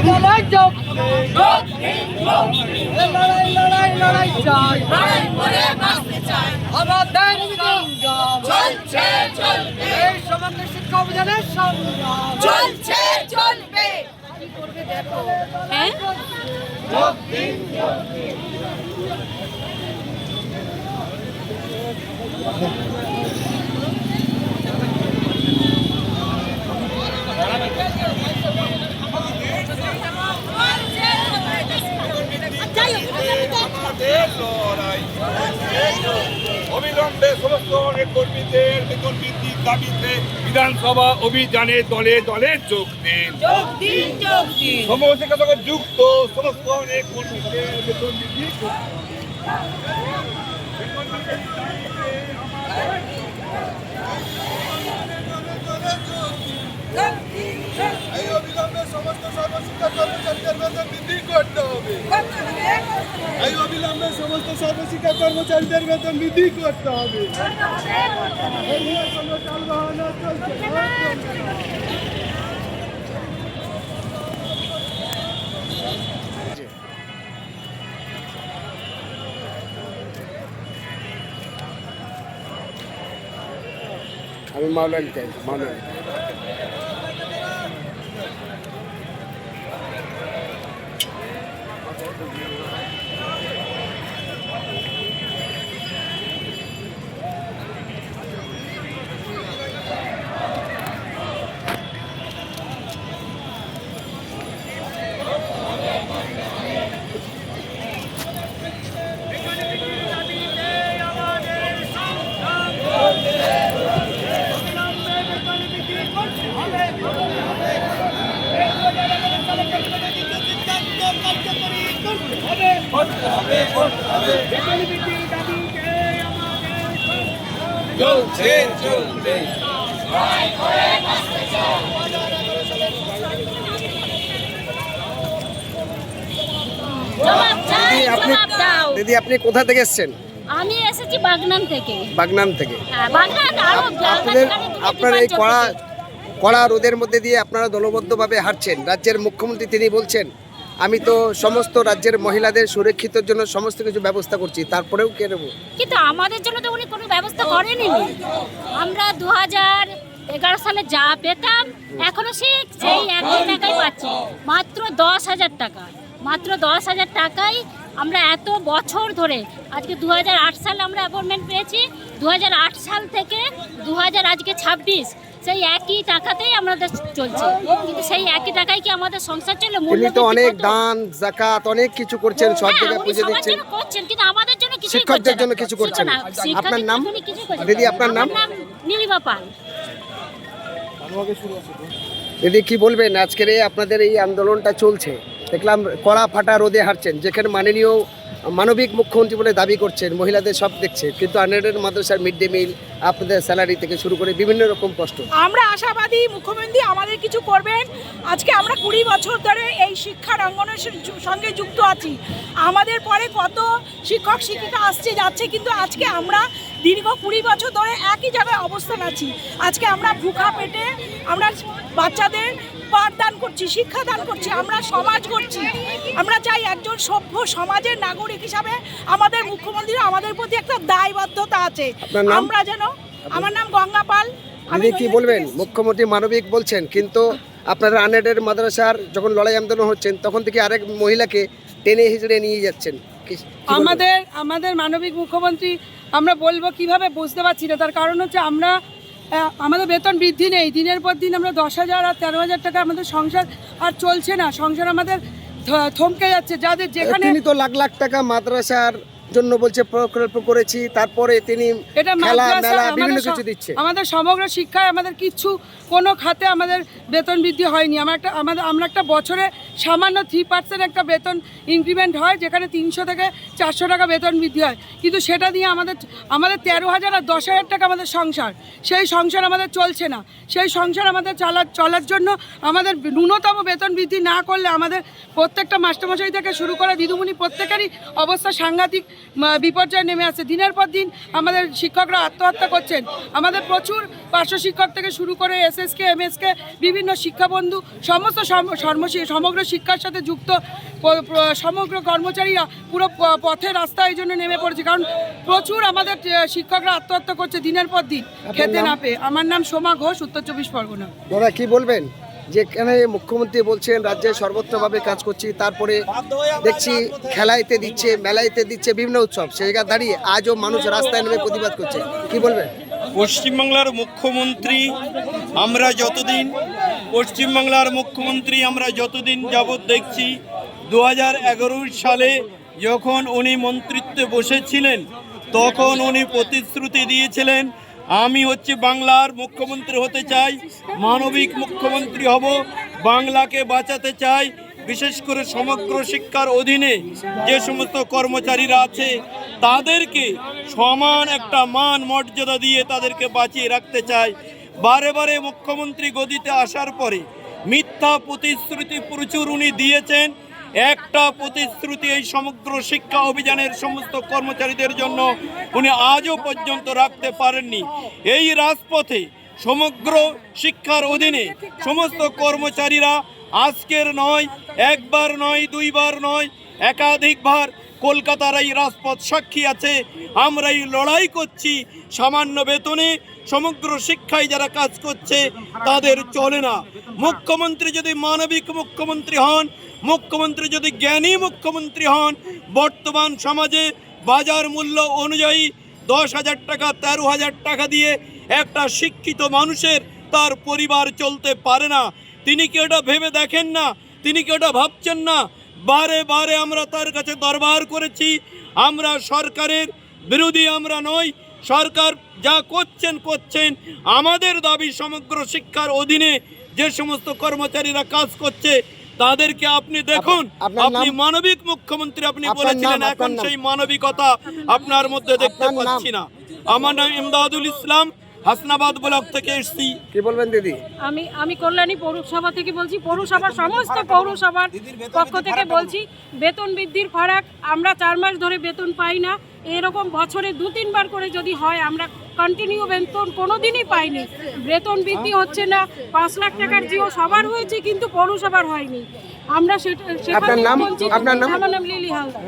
লড়াই লড়াই চাই, আমাদের সংগ্রাম এই সমগ্র শিক্ষা অভিযানের সংগ্রাম চলবে। কি করবে দেখো। হ্যাঁ, অবিলম্বে সমস্ত অনেক কর্মীদের বেতন বৃদ্ধির দাবিতে বিধানসভা অভিযানে দলে দলে যোগ দিন। সমস্ত যুক্ত সমস্ত অনেক কর্মীদের বেতন বৃদ্ধি অবিলম্বে সমস্ত সর্বশিক্ষা কর্মচারীদের বেতন বৃদ্ধি করতে হবে। অবিলম্বে সমস্ত সর্বশিক্ষা কর্মচারীদের বেতন বৃদ্ধি করতে হবে। আমি মাওলানা চাই, মাওলানা। চলবে। দিদি, আপনি কোথা থেকে এসেছেন? আমি এসেছি বাগনান থেকে। বাগনান থেকে? হ্যাঁ, বাগনান। আপনার এই কড়া রোদের মধ্যে দিয়ে আপনারা দলবদ্ধভাবে হাঁটছেন। রাজ্যের মুখ্যমন্ত্রী তিনি বলছেন আমি তো সমস্ত রাজ্যের মহিলাদের সুরক্ষিতর জন্য সমস্ত কিছু ব্যবস্থা করছি, তারপরেও কে নেব? কিন্তু আমাদের জন্য তো উনি কোনো ব্যবস্থা করেনি। আমরা 2011 সালে যা পেতাম এখনো সেই একই টাকাই পাচ্ছি, মাত্র 10,000 টাকা। মাত্র 10,000 টাকায় আমরা এত বছর ধরে, আজকে 2008 সালে আমরা অ্যাপয়েন্টমেন্ট পেয়েছি, 2008 সাল থেকে 2026 সেই একই টাকাতেই আমাদের চলছে। কিন্তু সেই একই টাকায় কি আমাদের সংসার চলে? উনি তো অনেক দান জাকাত অনেক কিছু করছেন, সব জায়গায় পুজো দিচ্ছেন, করছেন, কিন্তু আমাদের জন্য কিছু শিক্ষকদের জন্য কিছু করছেন। আপনার নাম দিদি? আপনার নাম? নীলিমা পাল। দিদি কি বলবেন, আজকের এই আপনাদের এই আন্দোলনটা চলছে, দেখলাম কড়া ফাটা রোদে হাঁটছেন, যেখানে মাননীয় মানবিক মুখ্যমন্ত্রী বলে দাবি করছেন, মহিলাদের সব দেখছে, কিন্তু আনএডেড মাদ্রাসার মিড ডে মিল, আপনাদের স্যালারি থেকে শুরু করে বিভিন্ন রকম প্রশ্ন। আমরা আশাবাদী মুখ্যমন্ত্রী আমাদের কিছু করবেন। আজকে আমরা 20 বছর ধরে এই শিক্ষার অঙ্গনের সঙ্গে যুক্ত আছি। আমাদের পরে কত শিক্ষক শিক্ষিকা আসছে যাচ্ছে, কিন্তু আজকে আমরা দীর্ঘ 20 বছর ধরে একই জায়গায় অবস্থান আছি। আজকে আমরা ভুখা পেটে আমরা বাচ্চাদের পাঠদান করছি, শিক্ষাদান করছি, আমরা সমাজ করছি। আমরা চাই একজন সভ্য সমাজের নাগরিক হিসাবে আমাদের মুখ্যমন্ত্রী আমাদের প্রতি একটা দায়বদ্ধতা আছে। আমরা যেন, আমার নাম গঙ্গা পাল। আপনি কি বলবেন, মুখ্যমন্ত্রী মানবিক বলছেন, কিন্তু আপনারা আনএডেড মাদ্রাসার যখন লড়াই আন্দোলন হচ্ছেন তখন থেকে আরেক মহিলাকে টেনে হিজড়ে নিয়ে যাচ্ছেন। আমাদের মানবিক মুখ্যমন্ত্রী আমরা বলবো কিভাবে বুঝতে পারছি না। তার কারণ হচ্ছে আমাদের বেতন বৃদ্ধি নেই, দিনের পর দিন আমরা 10,000 আর 13,000 টাকা আমাদের সংসার আর চলছে না, সংসার আমাদের থমকে যাচ্ছে। যাদের যেখানে তিনি তো লাখ লাখ টাকা মাদ্রাসার জন্য বলছে প্রকল্প করেছি, তারপরে তিনি এটা খেলা মেলা বিভিন্ন কিছু দিচ্ছে। আমাদের সমগ্র শিক্ষায় আমাদের কিচ্ছু কোনো খাতে আমাদের বেতন বৃদ্ধি হয়নি। আমরা একটা বছরে সামান্য 3% একটা বেতন ইনক্রিমেন্ট হয়, যেখানে 300 থেকে 400 টাকা বেতন বৃদ্ধি হয়, কিন্তু সেটা দিয়ে আমাদের 13,000 আর 10,000 টাকা আমাদের সংসার, সেই সংসার আমাদের চলছে না। সেই সংসার আমাদের চলার জন্য আমাদের ন্যূনতম বেতন বৃদ্ধি না করলে আমাদের প্রত্যেকটা মাস্টারমশাই থেকে শুরু করে দিদিমণি প্রত্যেকেরই অবস্থা সাংঘাতিক বিপর্যয় নেমে আসছে। দিনের পর দিন আমাদের শিক্ষকরা আত্মহত্যা করছেন। আমাদের প্রচুর পার্শ্ব শিক্ষক থেকে শুরু করে এসএসকে, এমএসকে, বিভিন্ন শিক্ষাবন্ধু, সমস্ত সমগ্র শিক্ষার সাথে যুক্ত সমগ্র কর্মচারীরা পুরো পথে রাস্তায় এই জন্য নেমে পড়েছে, কারণ প্রচুর আমাদের শিক্ষকরা আত্মহত্যা করছে দিনের পর দিন খেতে না পেয়ে। আমার নাম সোমা ঘোষ, উত্তর 24 পরগনা। দাদা কি বলবেন, যেখানে মুখ্যমন্ত্রী বলছেন রাজ্যে সর্বত্রভাবে কাজ করছি, তারপরে দেখছি খেলাইতে দিচ্ছে, মেলাইতে দিচ্ছে, বিভিন্ন উৎসব, সেই জায়গায় দাঁড়িয়ে আজও মানুষ রাস্তায় নেমে প্রতিবাদ করছে, কি বলবেন? পশ্চিমবাংলার মুখ্যমন্ত্রী আমরা যতদিন যাবৎ দেখছি 2011 সালে যখন উনি মন্ত্রিত্বে বসেছিলেন তখন উনি প্রতিশ্রুতি দিয়েছিলেন আমি বাংলার মুখ্যমন্ত্রী হতে চাই, মানবিক মুখ্যমন্ত্রী হব, বাংলাকে বাঁচাতে চাই, বিশেষ করে সমগ্র শিক্ষার অধীনে যে সমস্ত কর্মচারীরা আছে তাদেরকে সমান একটা মান মর্যাদা দিয়ে তাদেরকে বাঁচিয়ে রাখতে চাই। বারে বারে মুখ্যমন্ত্রী গদিতে আসার পরে মিথ্যা প্রতিশ্রুতি প্রচুর উনি দিয়েছেন। একটা প্রতিশ্রুতি এই সমগ্র শিক্ষা অভিযানের সমস্ত কর্মচারীদের জন্য উনি আজও পর্যন্ত রাখতে পারেননি। এই রাজপথে সমগ্র শিক্ষার অধীনে সমস্ত কর্মচারীরা আজকের নয়, একবার নয়, দুইবার নয়, একাধিকবার কলকাতার এই রাজপথ সাক্ষী আছে। আমরা এই লড়াই করছি, সামান্য বেতনে সমগ্র শিক্ষায় যারা কাজ করছে তাদের চলে না। মুখ্যমন্ত্রী যদি মানবিক মুখ্যমন্ত্রী হন, মুখ্যমন্ত্রী যদি জ্ঞানী মুখ্যমন্ত্রী হন, বর্তমান সমাজে বাজার মূল্য অনুযায়ী 10,000 টাকা 13,000 টাকা দিয়ে একটা শিক্ষিত মানুষের তার পরিবার চলতে পারে না। তিনি কি ওটা ভেবে দেখেন না? তিনি কি ওটা ভাবছেন না? বারে বারে আমরা তার কাছে দরবার করেছি। আমরা সরকারের বিরোধী আমরা নই, সরকার যা করছেন। আমাদের দাবি সমগ্র শিক্ষার অধীনে যে সমস্ত কর্মচারীরা কাজ করছে তাদেরকে আপনি দেখুন। আপনি মানবিক মুখ্যমন্ত্রী আপনি বলেছিলেন, এখন সেই মানবিকতা আপনার মধ্যে দেখতে পাচ্ছি না। আমার নাম ইমদাদুল ইসলাম, হাসনাবাদ ব্লক থেকে এসেছি। কি বলবেন দিদি? আমি কল্যাণী পৌরসভা থেকে বলছি। পৌরসভার সমস্ত পৌরসভার পক্ষ থেকে বলছি, বেতন বৃদ্ধির ফারাক, আমরা 4 মাস ধরে বেতন পাই না। এরকম বছরে 2-3 বার করে যদি হয়, আমরা কন্টিনিউ বেতন কোনোদিনই পাইনি। বেতন বৃদ্ধি হচ্ছে না। 5 লাখ টাকার জিও সবার হয়েছে, কিন্তু পৌরসভার হয়নি। আমরা আপনার নাম? আমার নাম লিলি হালদার।